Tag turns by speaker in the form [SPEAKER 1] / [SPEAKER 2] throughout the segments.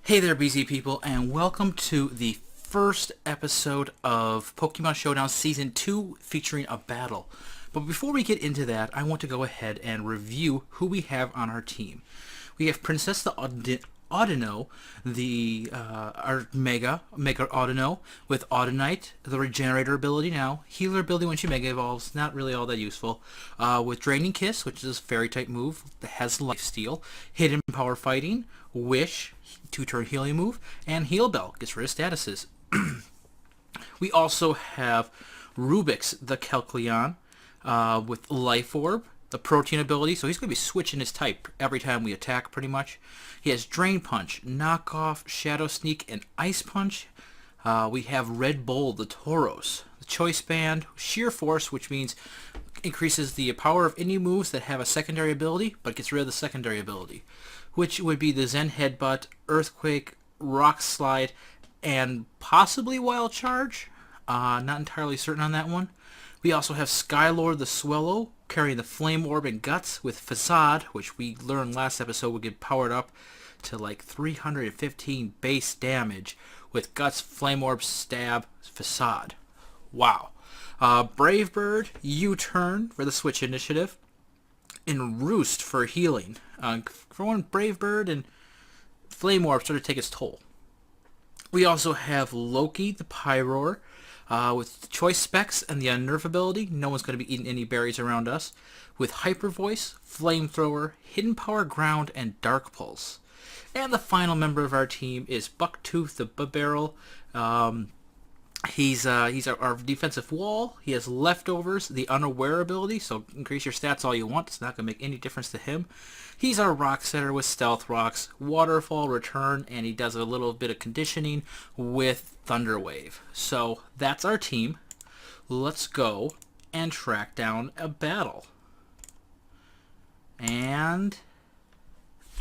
[SPEAKER 1] Hey there, BZ people, and welcome to the first episode of Pokemon Showdown Season 2 featuring a battle. But before we get into that, I want to go ahead and review who we have on our team. We have Princess the Audino, our Mega Audino, with Audinite, the Regenerator ability now, Healer ability when she Mega Evolves, not really all that useful, with Draining Kiss, which is a Fairy-type move that has Lifesteal, Hidden Power Fighting, Wish, 2-turn healing move, and Heal Bell, gets rid of statuses. We also have Rubik's the Kelcleon, with Life Orb, the Protein ability, so he's going to be switching his type every time we attack, pretty much. He has Drain Punch, Knock Off, Shadow Sneak, and Ice Punch. We have Red Bull, the Tauros, the Choice Band, Sheer Force, which means increases the power of any moves that have a secondary ability, but gets rid of the secondary ability, which would be the Zen Headbutt, Earthquake, Rock Slide, and possibly Wild Charge. Not entirely certain on that one. We also have Skylord the Swellow, carrying the Flame Orb and Guts with Facade, which we learned last episode would get powered up to like 315 base damage with Guts, Flame Orb, Stab, Facade. Wow. Brave Bird, U-Turn for the Switch Initiative, and Roost for healing. For one, Brave Bird and Flame Orb sort of take its toll. We also have Loki the Pyroar, with Choice Specs and the Unnerve ability. No one's going to be eating any berries around us. With Hyper Voice, Flamethrower, Hidden Power Ground, and Dark Pulse. And the final member of our team is Bucktooth the Barrel. He's our defensive wall. He has Leftovers, the Unaware ability, so increase your stats all you want. It's not going to make any difference to him. He's our Rock Setter with Stealth Rocks, Waterfall, Return, and he does a little bit of conditioning with Thunder Wave. So that's our team. Let's go and track down a battle. And...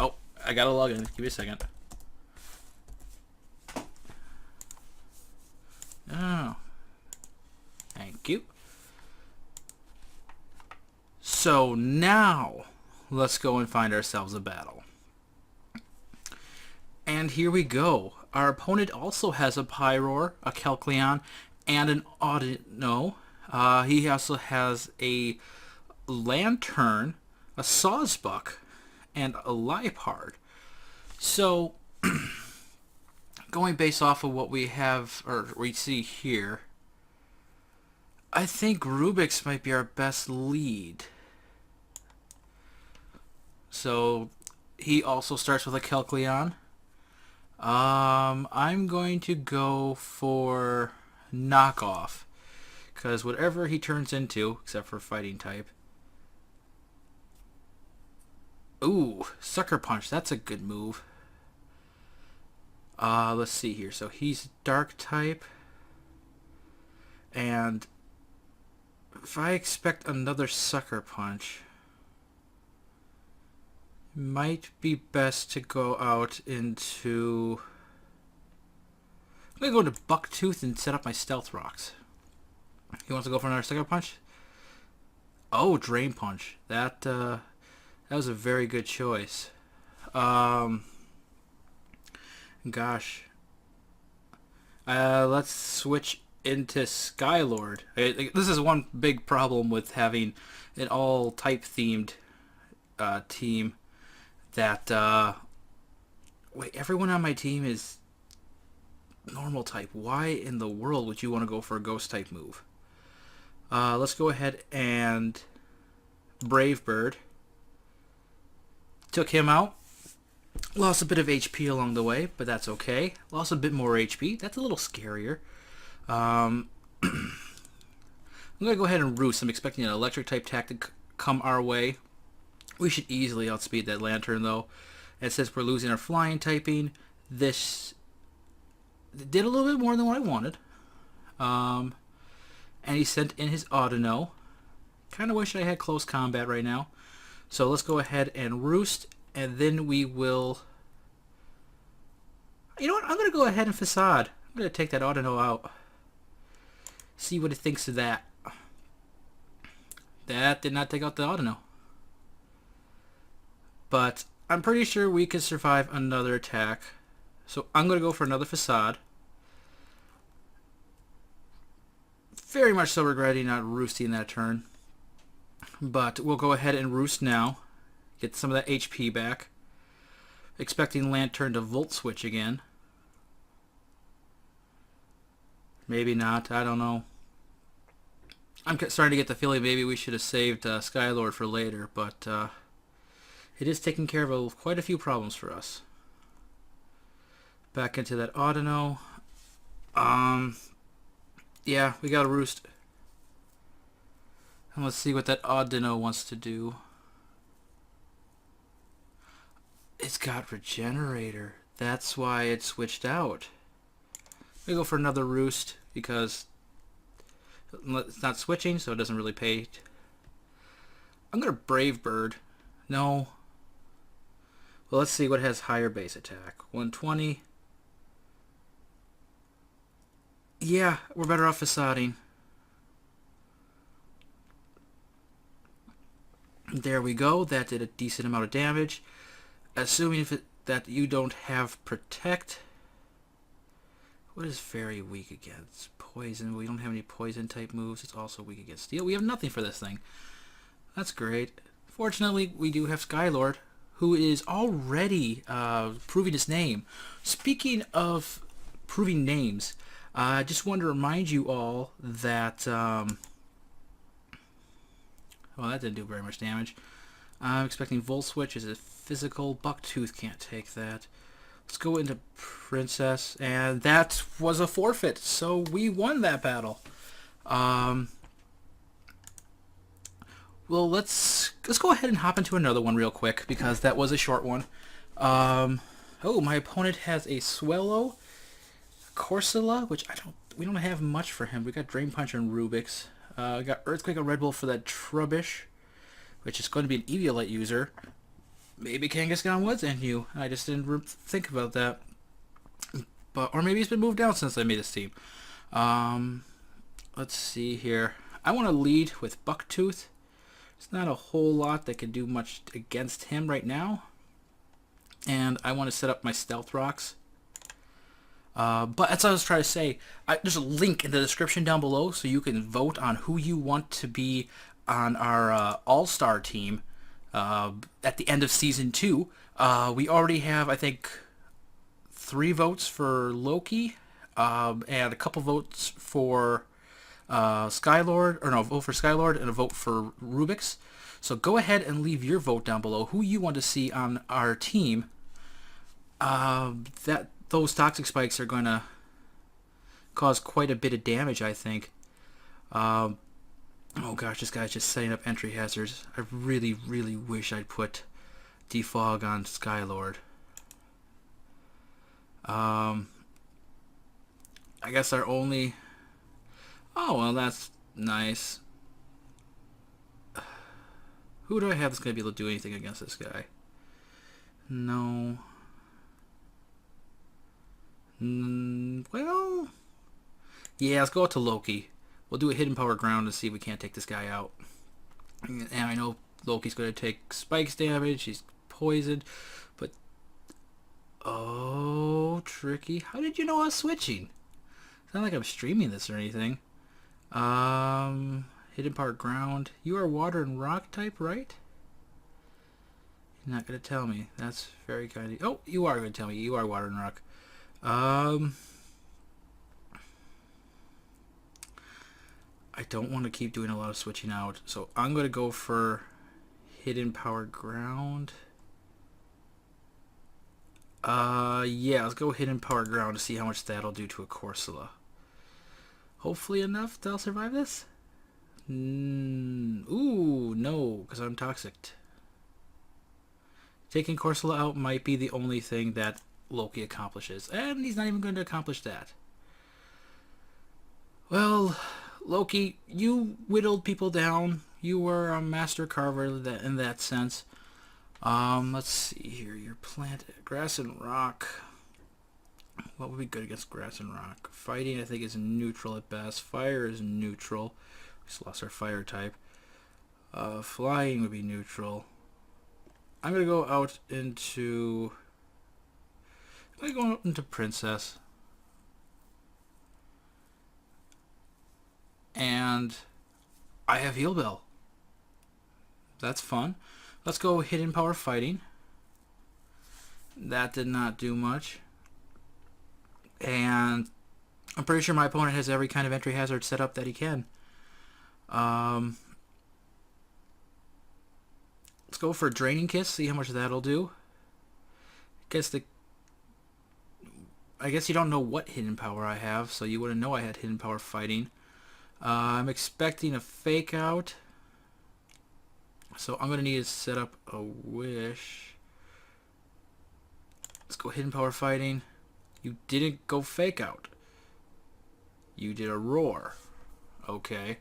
[SPEAKER 1] oh, I gotta log in. Give me a second. Oh. Thank you. So now, let's go and find ourselves a battle. And here we go. Our opponent also has a Pyroar, a Kelcleon, and an Audino. He also has a Lantern, a Sawsbuck, and a Liepard. So... going based off of what we have, or we see here, I think Rubik's might be our best lead. So, he also starts with a Kelcleon. I'm going to go for Knockoff, because whatever he turns into, except for Fighting type... ooh, Sucker Punch, that's a good move. Let's see here. So he's Dark type. And if I expect another Sucker Punch, it might be best to go out into... I'm going to go to Bucktooth and set up my Stealth Rocks. He wants to go for another Sucker Punch? Oh, Drain Punch. That was a very good choice. Gosh. Let's switch into Skylord. This is one big problem with having an all-type themed team that... wait, everyone on my team is normal type. Why in the world would you want to go for a ghost type move? Let's go ahead and Brave Bird. Took him out. Lost a bit of HP along the way, but that's okay. Lost a bit more HP. That's a little scarier. I'm going to go ahead and Roost. I'm expecting an electric type attack to come our way. We should easily outspeed that Lantern, though. And since we're losing our flying typing, this did a little bit more than what I wanted. And he sent in his Audino. Kind of wish I had close combat right now. So let's go ahead and Roost. And then we will... you know what? I'm going to go ahead and Facade. I'm going to take that Audino out. See what it thinks of that. That did not take out the Audino. But I'm pretty sure we could survive another attack. So I'm going to go for another facade. Very much so regretting not roosting that turn. But we'll go ahead and roost now. Get some of that HP back. Expecting Lantern to Volt Switch again. Maybe not. I don't know. I'm starting to get the feeling maybe we should have saved Skylord for later, but it is taking care of quite a few problems for us. Back into that Audino. Yeah, we got a roost. And let's see what that Audino wants to do. It's got Regenerator. That's why it switched out. We go for another roost because it's not switching, so it doesn't really pay. I'm going to Brave Bird. No. Well, let's see what has higher base attack. 120. Yeah, we're better off facading. There we go. That did a decent amount of damage. Assuming that you don't have Protect. What is very weak against? Poison. We don't have any poison type moves. It's also weak against steel. We have nothing for this thing. That's great. Fortunately, we do have Skylord, who is already proving his name. Speaking of proving names, I just want to remind you all that... well, that didn't do very much damage. I'm expecting Volt Switch as a physical. Bucktooth can't take that. Let's go into Princess, and that was a forfeit, so we won that battle. Well, let's go ahead and hop into another one real quick, because that was a short one. Oh, my opponent has a Swellow, Corsola, which we don't have much for him. We got Drain Punch and Rubik's. We got Earthquake and Red Bull for that Trubbish, which is going to be an Eviolite user. Maybe Kangaskhan was in you. I just didn't think about that. Or maybe he's been moved down since I made this team. Let's see here. I want to lead with Bucktooth. There's not a whole lot that can do much against him right now. And I want to set up my Stealth Rocks. But that's what I was trying to say. There's a link in the description down below so you can vote on who you want to be on our All-Star team at the end of Season 2. We already have, I think, 3 votes for Loki and a couple votes for Skylord, or no, a vote for Skylord and a vote for Rubik's. So go ahead and leave your vote down below who you want to see on our team. Those Toxic Spikes are going to cause quite a bit of damage, I think. Oh gosh, this guy's just setting up entry hazards. I really, really wish I'd put Defog on Skylord. I guess our only... Oh, well, that's nice. Who do I have that's going to be able to do anything against this guy? No. Well... Yeah, let's go out to Loki. We'll do a Hidden Power Ground and see if we can't take this guy out. And I know Loki's going to take Spikes damage. He's poisoned. But... Oh, tricky. How did you know I was switching? It's not like I'm streaming this or anything. Hidden Power Ground. You are Water and Rock type, right? You're not going to tell me. That's very kind of... Oh, you are going to tell me. You are Water and Rock. I don't want to keep doing a lot of switching out, so I'm going to go for Hidden Power Ground. Yeah, let's go Hidden Power Ground to see how much that'll do to a Corsola. Hopefully enough that I'll survive this? Ooh, no, because I'm toxic. Taking Corsola out might be the only thing that Loki accomplishes, and he's not even going to accomplish that. Well... Loki, you whittled people down. You were a master carver in that sense. Let's see here. Your plant, grass and rock. What would be good against grass and rock? Fighting, I think, is neutral at best. Fire is neutral. We just lost our fire type. Flying would be neutral. I'm gonna go out into... I go into Princess. And I have Heal Bell. That's fun. Let's go Hidden Power Fighting. That did not do much. And I'm pretty sure my opponent has every kind of entry hazard set up that he can. Let's go for a Draining Kiss, see how much that'll do. I guess you don't know what hidden power I have, so you wouldn't know I had hidden power fighting. I'm expecting a fake out, so I'm going to need to set up a wish. Let's go hidden power fighting. You didn't go fake out. You did a roar. Okay.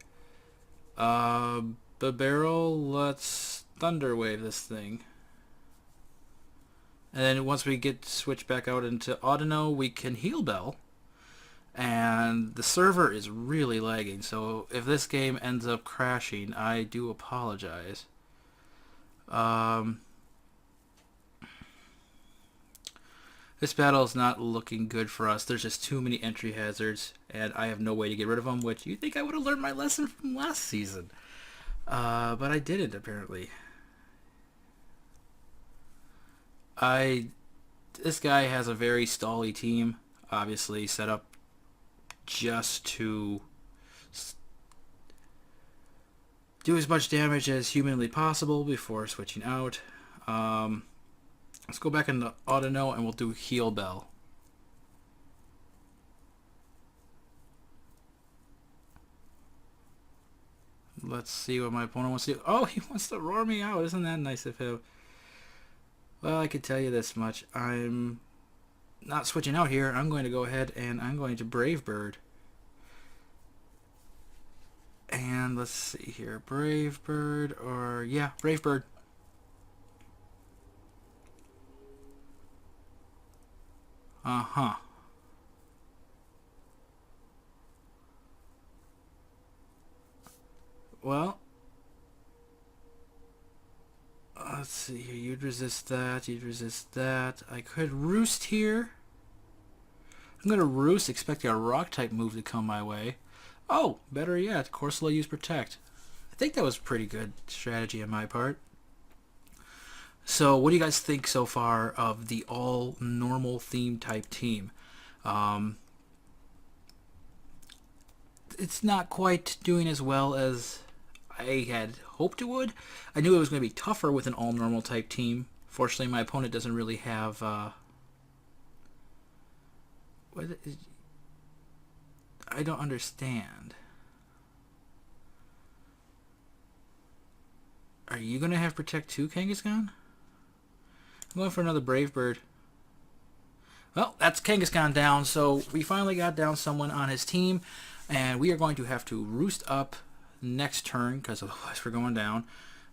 [SPEAKER 1] The barrel, let's thunder wave this thing. And then once we get switched back out into Audino, we can Heal Bell. And the server is really lagging, so if this game ends up crashing, I do apologize. This battle is not looking good for us. There's just too many entry hazards, and I have no way to get rid of them, which you'd think I would have learned my lesson from last season. But I didn't, apparently. This guy has a very stally team, obviously set up just to do as much damage as humanly possible before switching out. Let's go back into Audino and we'll do Heal Bell. Let's see what my opponent wants to do. Oh, he wants to roar me out. Isn't that nice of him? Well, I can tell you this much. I'm not switching out here. I'm going to go ahead and I'm going to Brave Bird. And let's see here. Brave Bird or... yeah, Brave Bird. Uh-huh. Well... let's see here. You'd resist that. You'd resist that. I could Roost here. I'm going to Roost, expecting a Rock-type move to come my way. Oh, better yet. Corsola use Protect. I think that was a pretty good strategy on my part. So, what do you guys think so far of the all-normal theme-type team? It's not quite doing as well as I had hoped it would. I knew it was going to be tougher with an all-normal type team. Fortunately, my opponent doesn't really have... I don't understand. Are you going to have Protect too, Kangaskhan? I'm going for another Brave Bird. Well, that's Kangaskhan down, so we finally got down someone on his team, and we are going to have to Roost up next turn, because otherwise we're going down.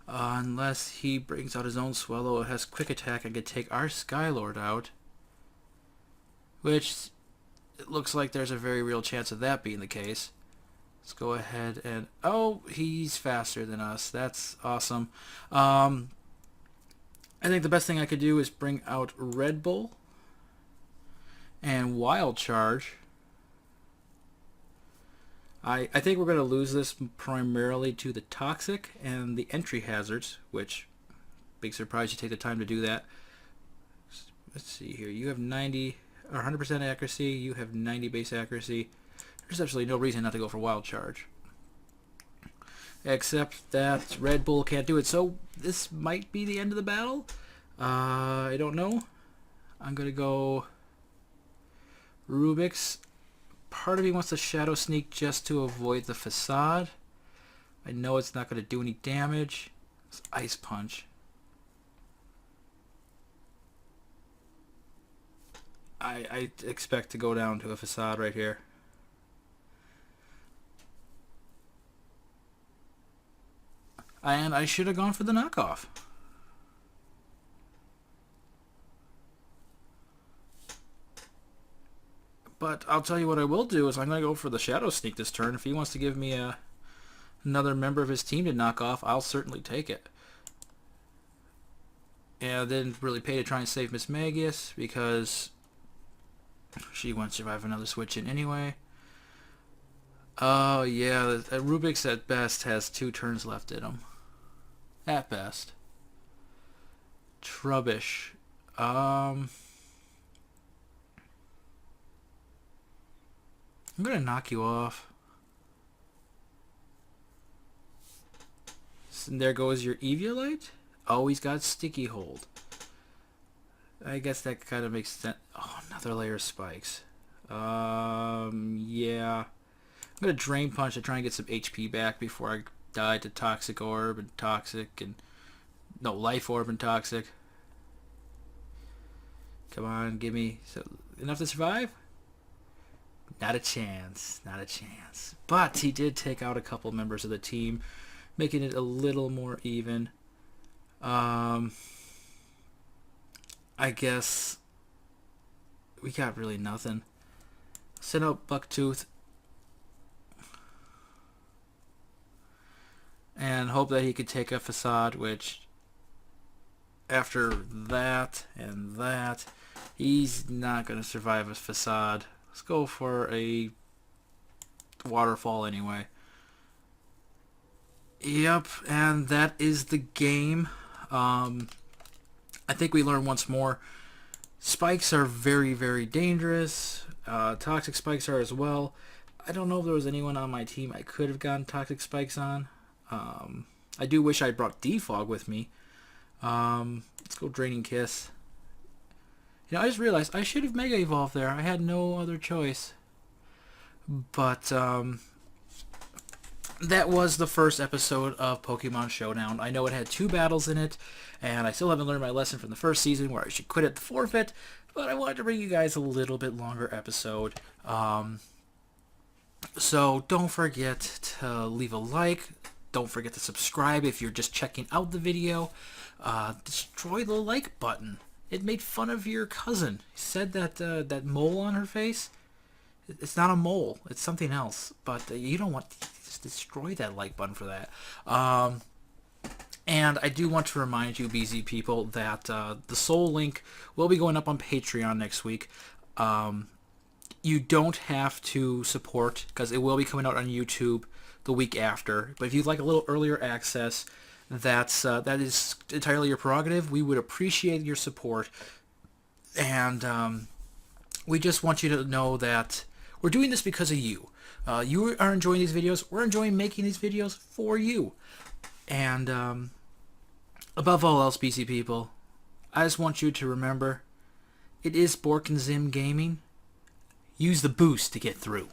[SPEAKER 1] Unless he brings out his own Swallow, it has Quick Attack and can take our Skylord out. Which, it looks like there's a very real chance of that being the case. Let's go ahead and... oh, he's faster than us. That's awesome. I think the best thing I could do is bring out Red Bull and Wild Charge. I think we're going to lose this primarily to the Toxic and the entry hazards, which, big surprise you take the time to do that. Let's see here. You have 90 or 100% accuracy. You have 90 base accuracy. There's absolutely no reason not to go for Wild Charge. Except that Red Bull can't do it. So this might be the end of the battle. I don't know. I'm going to go Rubik's. Part of me wants to Shadow Sneak just to avoid the Facade. I know it's not going to do any damage. It's Ice Punch. I expect to go down to a Facade right here. And I should have gone for the knockoff. But I'll tell you what I will do is I'm going to go for the Shadow Sneak this turn. If he wants to give me another member of his team to knock off, I'll certainly take it. And I didn't really pay to try and save Miss Magius because She won't survive another switch in anyway. Oh, yeah. Rubik's at best has 2 turns left in him. At best. Trubbish. I'm going to knock you off. And there goes your Eviolite. Oh, he's got Sticky Hold. I guess that kind of makes sense. Oh, another layer of spikes. Yeah. I'm going to Drain Punch to try and get some HP back before I die to Toxic Orb and Toxic and... No, Life Orb and Toxic. Come on, give me enough to survive? Not a chance. Not a chance. But he did take out a couple members of the team, making it a little more even. I guess we got really nothing. Send out Bucktooth. And hope that he could take a Facade, which after that and that, he's not going to survive a Facade. Let's go for a Waterfall anyway. Yep, and that is the game. I think we learned once more. Spikes are very, very dangerous. Toxic spikes are as well. I don't know if there was anyone on my team I could have gotten toxic spikes on. I do wish I brought Defog with me. Let's go Draining Kiss. I just realized I should have Mega Evolved there. I had no other choice. But, that was the first episode of Pokemon Showdown. I know it had 2 battles in it, and I still haven't learned my lesson from the first season where I should quit at the forfeit, but I wanted to bring you guys a little bit longer episode. So don't forget to leave a like. Don't forget to subscribe if you're just checking out the video. Destroy the like button. It made fun of your cousin. He said that that mole on her face, it's not a mole. It's something else. But you don't want to just destroy that like button for that. And I do want to remind you, BZ people, that the Soul Link will be going up on Patreon next week. You don't have to support, because it will be coming out on YouTube the week after. But if you'd like a little earlier access, that is entirely your prerogative. We would appreciate your support. And we just want you to know that we're doing this because of you. You are enjoying these videos. We're enjoying making these videos for you. And above all else, BC people, I just want you to remember, it is Bork and Zim Gaming. Use the boost to get through.